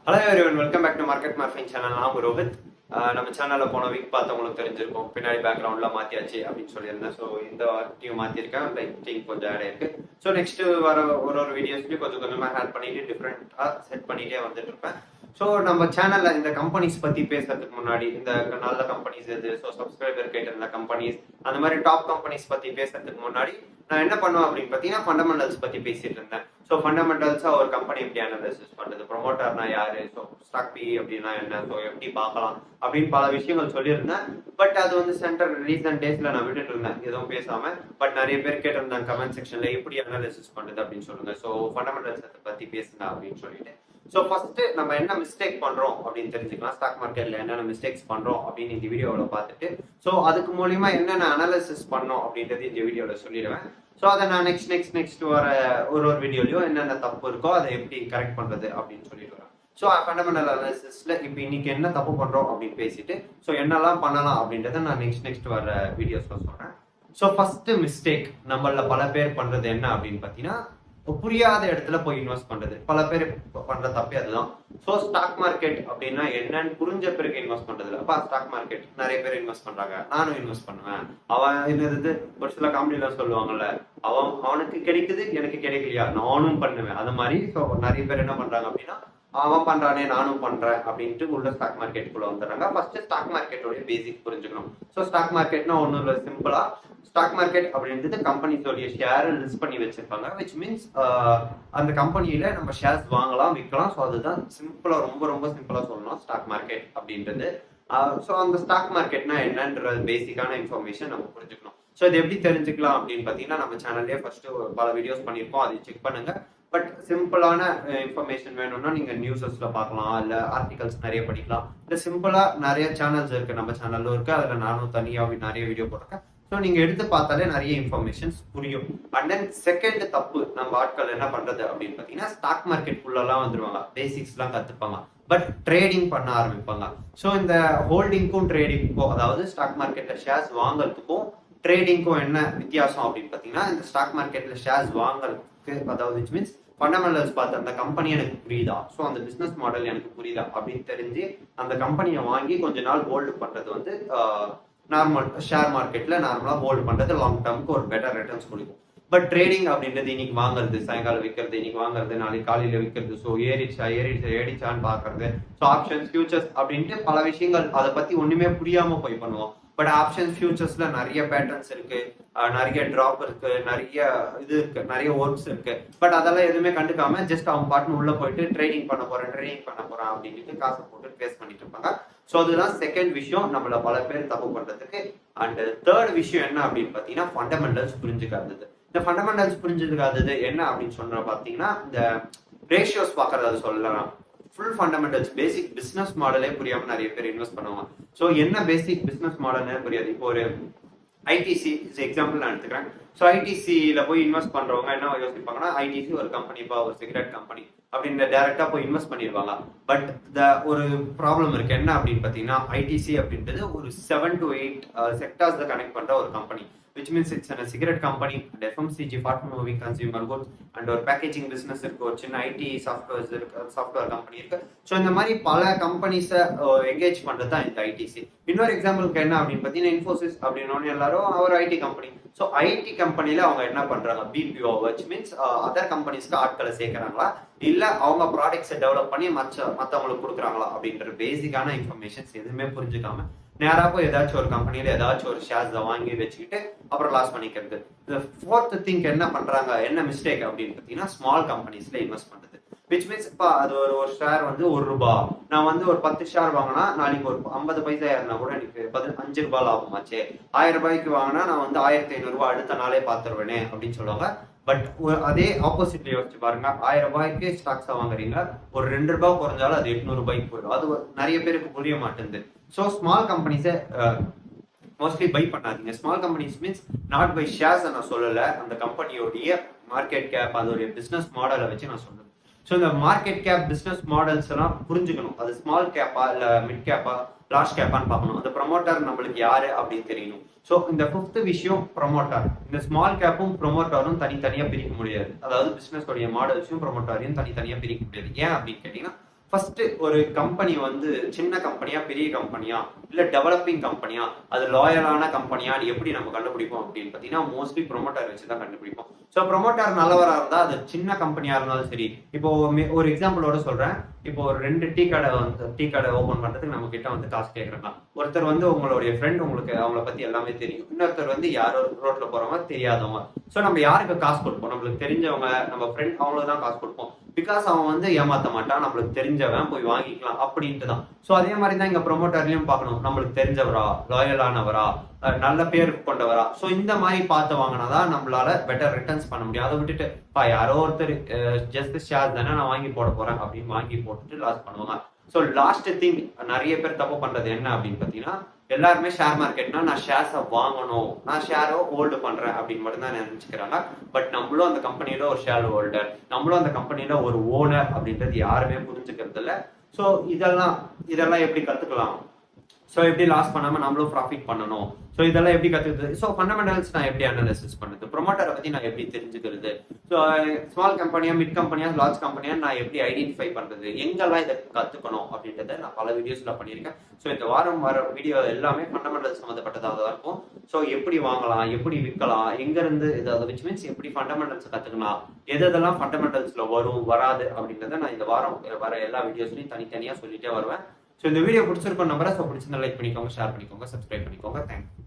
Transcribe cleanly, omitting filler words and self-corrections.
Hello everyone, welcome back to market morphing channel. நான் ரோஹித். நம்ம சேனலில் போன வீக் பார்த்தவங்களுக்கு தெரிஞ்சிருக்கும், பின்னாடி பேக்ரவுண்ட்லாம் மாற்றியாச்சு அப்படின்னு சொல்லியிருந்தேன். ஸோ இந்த வாட்டியும் மாற்றிருக்கேன், லைட்டிங் கொஞ்சம் ஆட் ஆயிருக்கு. ஸோ நெக்ஸ்ட் வர ஒரு வீடியோஸ்லையும் கொஞ்சம் கொஞ்சமாக ஆட் பண்ணிட்டு டிஃப்ரெண்ட்டாக செட் பண்ணிகிட்டே வந்துட்டு இருப்பேன். ஸோ நம்ம சேனலில் இந்த கம்பெனிஸ் பற்றி பேசுறதுக்கு முன்னாடி, இந்த நல்ல கம்பெனிஸ் எது, ஸோ சப்ஸ்கிரைபர் கேட்டிருந்த கம்பெனிஸ், அந்த மாதிரி டாப் கம்பெனிஸ் பற்றி பேசுறதுக்கு முன்னாடி நான் என்ன பண்ணுவேன் அப்படின்னு பார்த்தீங்கன்னா ஃபண்டமெண்டல்ஸ் பற்றி பேசிட்டு இருந்தேன். ஸோ ஃபண்டமெண்டல்ஸாக ஒரு கம்பெனி எப்படி அனாலிசிஸ் பண்ணுறது, ப்ரொமோட்டர்னா யாரு, ஸோ ஸ்டாக் பி அப்படின்னா என்ன, ஸோ எப்படி பார்க்கலாம் அப்படின்னு பல விஷயங்கள் சொல்லியிருந்தேன். பட் அது வந்து சென்டர் ரீசன்ட் டேஸ்ல நான் விட்டுட்டு இருந்தேன் எதுவும் பேசாம. பட் நிறைய பேர் கேட்டிருந்தாங்க கமெண்ட் செக்ஷன்ல எப்படி அனாலிசிஸ் பண்ணுறது அப்படின்னு சொல்லுங்க, ஸோ ஃபண்டமெண்டல்ஸ் பற்றி பேசுங்க அப்படின்னு சொல்லிட்டு. ஸோ ஃபர்ஸ்ட் நம்ம என்ன மிஸ்டேக் பண்றோம் அப்படின்னு தெரிஞ்சுக்கலாம். ஸ்டாக் மார்க்கெட்ல என்னென்ன மிஸ்டேக்ஸ் பண்றோம் அப்படின்னு இந்த வீடியோவில் பார்த்துட்டு, ஸோ அதுக்கு மூலியமா என்னென்ன அனாலிசிஸ் பண்ணோம் அப்படின்றது இந்த வீடியோவில் சொல்லிடுவேன். ஸோ அதை நான் நெக்ஸ்ட் வர ஒரு வீடியோலையும் என்னென்ன தப்பு இருக்கோ அதை எப்படி கரெக்ட் பண்றது அப்படின்னு சொல்லிட்டு வரேன். ஸோ ஃபண்டமெண்டல் அனாலிசிஸ்ல இப்போ இன்னைக்கு என்ன தப்பு பண்றோம் அப்படின்னு பேசிட்டு, ஸோ என்னெல்லாம் பண்ணலாம் அப்படின்றத நான் நெக்ஸ்ட் வர வீடியோஸ்ல சொல்றேன். ஸோ ஃபர்ஸ்ட் மிஸ்டேக் நம்மள பல பேர் பண்றது என்ன அப்படின்னு பார்த்தீங்கன்னா, புரியாத இடத்துல போய் இன்வெஸ்ட் பண்றது. பல பேர் பண்ற தப்பே அதுதான். ஸோ ஸ்டாக் மார்க்கெட் அப்படின்னா என்னன்னு புரிஞ்ச பிறகு இன்வெஸ்ட் பண்றது இல்லை. அப்பா ஸ்டாக் மார்க்கெட் நிறைய பேர் இன்வெஸ்ட் பண்றாங்க, நானும் இன்வெஸ்ட் பண்ணுவேன். அவன் என்னது ஒரு சில காமெடியில சொல்லுவாங்கல்ல, அவனுக்கு கிடைக்குது எனக்கு கிடைக்கலையா, நானும் பண்ணுவேன். அது மாதிரி ஸோ நிறைய பேர் என்ன பண்றாங்க அப்படின்னா, அவன் பண்றானே நானும் பண்றேன் அப்படின்ட்டு உள்ள ஸ்டாக் மார்க்கெட்டுக்குள்ள வந்துடுறாங்க. ஃபர்ஸ்ட் ஸ்டாக் மார்க்கெட்டோட பேசிக் புரிஞ்சுக்கணும். ஸோ ஸ்டாக் மார்க்கெட்னா ஒன்றும் இல்லை, சிம்பிளா ஸ்டாக் மார்க்கெட் அப்படின்றது கம்பெனிஸோடைய ஷேர் லிஸ்ட் பண்ணி வச்சிருப்பாங்க. விச் மீன்ஸ் அந்த கம்பெனியில நம்ம ஷேர்ஸ் வாங்கலாம், விற்கலாம். ஸோ அதுதான் சிம்பிளா, ரொம்ப ரொம்ப சிம்பிளா சொல்லணும் ஸ்டாக் மார்க்கெட் அப்படின்றது. ஸோ அந்த ஸ்டாக் மார்க்கெட்னா என்னன்ற பேசிக்கான இன்ஃபர்மேஷன் நம்ம புரிஞ்சுக்கணும். ஸோ இது எப்படி தெரிஞ்சுக்கலாம் அப்படின்னு பார்த்தீங்கன்னா, நம்ம சேனல்லே ஃபர்ஸ்ட் பல வீடியோஸ் பண்ணியிருக்கோம், அதை செக் பண்ணுங்க. பட் சிம்பிளான இன்ஃபர்மேஷன் வேணும்னா நீங்க நியூஸஸ்ல பார்க்கலாம், இல்ல ஆர்டிகல்ஸ் நிறைய படிக்கலாம். இல்ல சிம்பிளா நிறைய சேனல்ஸ் இருக்கு, நம்ம சேனல்ல இருக்கு, அதுல நானும் தனியாக நிறைய வீடியோ போட்டிருக்கேன். ஸோ நீங்க எடுத்து பார்த்தாலே நிறைய இன்ஃபர்மேஷன்ஸ் புரியும். அண்ட் தென் செகண்ட் தப்பு நம்ம ஆட்கள் என்ன பண்றது அப்படின்னு பார்த்தீங்கன்னா, ஸ்டாக் மார்க்கெட் குள்ளெல்லாம் வந்துருவாங்க, பேசிக்ஸ் எல்லாம் கத்துப்பாங்க, பட் ட்ரேடிங் பண்ண ஆரம்பிப்பாங்க. ஸோ இந்த ஹோல்டிங்க்கும் ட்ரேடிங்க்கும், அதாவது ஸ்டாக் மார்க்கெட்ல ஷேர்ஸ் வாங்குறதுக்கும் ட்ரேடிங்க்கும் என்ன வித்தியாசம் அப்படின்னு பார்த்தீங்கன்னா, இந்த ஸ்டாக் மார்க்கெட்ல ஷேர்ஸ் வாங்குறதுக்கு, அதாவது விச் மீன்ஸ் ஃபண்டமெண்டல்ஸ் பார்த்து அந்த கம்பெனி எனக்கு புரியுதா, ஸோ அந்த பிசினஸ் மாடல் எனக்கு புரியுதா அப்படின்னு தெரிஞ்சு அந்த கம்பெனியை வாங்கி கொஞ்ச நாள் ஹோல்டு பண்றது வந்து நார்மல் ஷேர் மார்க்கெட்ல நார்மலா ஹோல்டு பண்றது லாங் டேர்முக்கு ஒரு பெட்டர் ரிட்டர்ன்ஸ் கொடுக்கும். பட் ட்ரேடிங் அப்படின்றது இன்னைக்கு வாங்குறது, சாயங்காலம் விற்கிறது, இன்னைக்கு வாங்குறது, நாளைக்கு காலையில விற்கிறது, ஸோ ஏறிச்சான்னு பாக்குறது, ஸோ ஆப்ஷன்ஸ் ஃபியூச்சர்ஸ் அப்படின்ட்டு பல விஷயங்கள் அதை பத்தி ஒண்ணுமே புரியாம போய் பண்ணுவோம். பட் ஆப்ஷன்ஸ் ஃபியூச்சர்ஸ்ல நிறைய பேட்டர்ன்ஸ் இருக்கு, நிறைய டிராப் இருக்கு, நிறைய இது இருக்கு, நிறைய ஒர்க்ஸ் இருக்கு. பட் அதெல்லாம் எதுவுமே கண்டுக்காம ஜஸ்ட் அவங்க பாட்டுன்னு உள்ள போயிட்டு ட்ரேடிங் பண்ண போறேன் அப்படின்ட்டு காசை போட்டு பேஸ் பண்ணிட்டு இருப்பாங்க. ஸோ அதுதான் செகண்ட் விஷயம் நம்மள பல பேர் தப்பு பண்றதுக்கு. அண்ட் தேர்ட் விஷயம் என்ன அப்படின்னு பாத்தீங்கன்னா, ஃபண்டமெண்டல்ஸ் புரிஞ்சுக்காதது. இந்த ஃபண்டமெண்டல்ஸ் புரிஞ்சுக்காதது என்ன அப்படின்னு சொன்ன பாத்தீங்கன்னா, இந்த ரேஷியோஸ் பாக்குறது, அது சொல்லலாம். ஃபுல் ஃபண்டமெண்டல்ஸ் பேசிக் பிசினஸ் மாடலே புரியாம நிறைய பேர் இன்வெஸ்ட் பண்ணுவாங்க. ஸோ என்ன பேசிக் பிசினஸ் மாடல்னு புரியாது. இப்போ ஒரு ஐடிசி எக்ஸாம்பிள் நான் எடுத்துக்கிறேன். ஸோ ஐடிசியில போய் இன்வெஸ்ட் பண்றவங்க என்ன யோசிப்பாங்கன்னா, ஐடிசி ஒரு கம்பெனிப்பா, ஒரு சிகரெட் கம்பெனி அப்படின்னு டைரக்டா போய் இன்வெஸ்ட் பண்ணிடுவாங்க. பட் ஒரு ப்ராப்ளம் இருக்கு. என்ன அப்படின்னு பாத்தீங்கன்னா, ஐடிசி அப்படின்றது ஒரு 7 to 8 செக்டார்ஸ் கனெக்ட் பண்ற ஒரு company. which means it's a cigarette company and FMCG, fast moving consumer goods, and ஒரு பேக்கேஜிங் பிசினஸ் இருக்கு, ஒரு சின்ன ஐடி சாஃப்ட்வேர் கம்பெனி இருக்கு. ஸோ இந்த மாதிரி பல கம்பெனிஸை என்கேஜ் பண்றது தான் இந்த ஐடிசி. இன்னொரு எக்ஸாம்பிளுக்கு என்ன அப்படின்னு பார்த்தீங்கன்னா, இன்ஃபோசிஸ் அப்படின்னு எல்லாரும் ஒரு ஐடி கம்பெனி. ஸோ ஐடி கம்பெனில அவங்க என்ன பண்றாங்க, பிபிஓ, which மீன்ஸ் அதர் கம்பெனிஸ்க்கு ஆட்களை சேர்க்கறாங்களா, இல்ல அவங்க ப்ராடக்ட்ஸை டெவலப் பண்ணி மற்றவங்களுக்கு கொடுக்குறாங்களா அப்படின்ற பேசிக்கான இன்ஃபர்மேஷன்ஸ் எதுவுமே புரிஞ்சுக்காம நேரா போய் ஏதாச்சும் ஒரு கம்பெனியில ஏதாச்சும் ஒரு ஷேர்ஸை வாங்கி வச்சுக்கிட்டு அப்புறம் லாஸ் பண்ணிக்கிறது. இந்த ஃபோர்த் திங் என்ன பண்றாங்க, என்ன மிஸ்டேக் அப்படின்னு பார்த்தீங்கன்னா, ஸ்மால் கம்பெனிஸ்ல இன்வெஸ்ட் பண்றது. விச் மீன்ஸ் இப்போ அது ஒரு ஷேர் வந்து ₹1, நான் வந்து ஒரு 10 ஷேர் வாங்கினா நாளைக்கு ஒரு 50 பைசா ஏறினா கூட எனக்கு ₹5 லாபமாச்சு. ₹1000 வாங்கினா நான் வந்து ₹1500 அடுத்த நாளே பார்த்துருவேனே அப்படின்னு சொல்லுவாங்க. பட் அதே ஆப்போசிட்ல யோசிச்சு பாருங்க, ₹1000 ஸ்டாக்ஸா வாங்குறீங்க, ஒரு ₹2 குறைஞ்சாலும் அது ₹800 போயிடும். அது நிறைய பேருக்கு புரிய மாட்டேங்குது. ஸோ ஸ்மால் கம்பெனிஸை மோஸ்ட்லி பை பண்ணாதீங்க. Small companies means not buy shares நான் சொல்லலை, அந்த கம்பெனியோடைய மார்க்கெட் கேப், அதோடைய பிசினஸ் மாடலை வச்சு நான் சொல்றேன். ஸோ இந்த மார்க்கெட் கேப் பிசினஸ் மாடல்ஸ் எல்லாம் புரிஞ்சுக்கணும். அது ஸ்மால் கேப்பா இல்ல மிட் கேப்பா லார்ஜ் கேப்பான்னு பார்க்கணும். அந்த ப்ரொமோட்டர் நம்மளுக்கு யாரு அப்படின்னு தெரியணும். ஸோ இந்த ஃபிஃப்த் விஷயம் ப்ரொமோட்டர். இந்த ஸ்மால் கேப்பும் ப்ரொமோட்டரும் தனித்தனியா பிரிக்க முடியாது. அதாவது பிசினஸ் உடைய மாடல்ஸையும் ப்ரொமோட்டரையும் தனித்தனியா பிரிக்க முடியாது. ஏன் அப்படின்னு கேட்டீங்கன்னா, ஃபர்ஸ்ட் ஒரு கம்பெனி வந்து சின்ன கம்பெனியா பெரிய கம்பெனியா இல்ல டெவலப்பிங் கம்பெனியா அது லாயலான கம்பெனியா எப்படி நம்ம கண்டுபிடிப்போம் அப்படின்னு பாத்தீங்கன்னா மோஸ்ட்லி ப்ரொமோட்டர் வச்சு தான் கண்டுபிடிப்போம். ஸோ ப்ரொமோட்டர் நல்லவரா இருந்தா அது சின்ன கம்பெனியா இருந்தாலும் சரி. இப்போ ஒரு எக்ஸாம்பிளோட சொல்றேன். இப்போ ஒரு 2 டீ கடை ஓபன் பண்றதுக்கு நம்ம கிட்ட வந்து காசு கேட்கறாங்க. ஒருத்தர் வந்து உங்களுடைய ஃப்ரெண்ட், உங்களுக்கு அவங்கள பத்தி எல்லாமே தெரியும். இன்னொருத்தர் வந்து யாரோ ரோட்ல போறவங்க தெரியாதவங்க. ஸோ நம்ம யாருக்கு காசு கொடுப்போம்? நம்மளுக்கு தெரிஞ்சவங்க, நம்ம ஃப்ரெண்ட், அவங்களுக்கு தான் காசு கொடுப்போம். பிகாஸ் அவன் வந்து ஏமாத்த மாட்டான், நம்மளுக்கு தெரிஞ்சவன், போய் வாங்கிக்கலாம் அப்படின்ட்டு தான். ஸோ அதே மாதிரி தான் இங்க ப்ரொமோட்டர்லயும் பார்க்கணும். நம்மளுக்கு தெரிஞ்சவரா, லாயலானவரா, நல்ல பேர் கொண்டவரா. ஸோ இந்த மாதிரி பார்த்து வாங்கினாதான் நம்மளால பெட்டர் ரிட்டர்ன்ஸ் பண்ண முடியும். அதை விட்டுட்டு யாரோ ஒருத்தர் ஜஸ்ட் ஷேர் தானே நான் வாங்கி போட போறேன் அப்படின்னு வாங்கி போட்டுட்டு லாஸ் பண்ணுவாங்க. ஸோ லாஸ்ட் திங் நிறைய பேர் தப்பு பண்றது என்ன அப்படின்னு பாத்தீங்கன்னா, எல்லாருமே ஷேர் மார்க்கெட்னா நான் ஷேர்ஸை வாங்கணும், நான் ஷேரோ ஹோல்டு பண்றேன் அப்படின்னு மட்டும் தான் நினைச்சுக்கிறாங்க. பட் நம்மளும் அந்த கம்பெனியில ஒரு ஷேர் ஹோல்டர், நம்மளும் அந்த கம்பெனியில ஒரு ஓனர் அப்படின்றது யாருமே புரிஞ்சுக்கிறது இல்லை. ஸோ இதெல்லாம் எப்படி கத்துக்கலாம்? ஸோ எப்படி லாஸ் பண்ணாம நம்மளும் ப்ராஃபிட் பண்ணணும்? ஸோ இதெல்லாம் எப்படி கத்துக்கிறது? ஸோ ஃபண்டமெண்டல்ஸ் நான் எப்படி அனாலிசிஸ் பண்ணுறது? ப்ரொமோட்டரை பத்தி நான் எப்படி தெரிஞ்சுக்கிறது? ஸோ ஸ்மால் கம்பெனியா, மிட் கம்பெனியா, லார்ஜ் கம்பெனியா நான் எப்படி ஐடென்டிஃபை பண்றது? எங்கெல்லாம் இதை கத்துக்கணும் அப்படின்றத நான் பல வீடியோஸ்ல பண்ணியிருக்கேன். ஸோ இந்த வாரம் வர வீடியோ எல்லாமே ஃபண்டமெண்டல்ஸ் சம்மந்தப்பட்டதாக தான் இருக்கும். ஸோ எப்படி வாங்கலாம், எப்படி விற்கலாம், எங்க இருந்து இதை விச் மீன்ஸ் எப்படி ஃபண்டமெண்டல்ஸ் கத்துக்கலாம், எதெல்லாம் ஃபண்டமெண்டல்ஸ்ல வரும் வராது அப்படின்றத நான் இந்த வாரம் வர எல்லா வீடியோஸ்லையும் தனித்தனியா சொல்லிட்டே வருவேன். ஸோ இந்த வீடியோ பிடிச்சிருக்கோம் நம்பரை. ஸோ பிடிச்சிருந்தா லைக் பண்ணிக்கோங்க, ஷேர் பண்ணிக்கோங்க, சப்ஸ்கிரைப் பண்ணிக்கோங்க. தேங்க்யூ.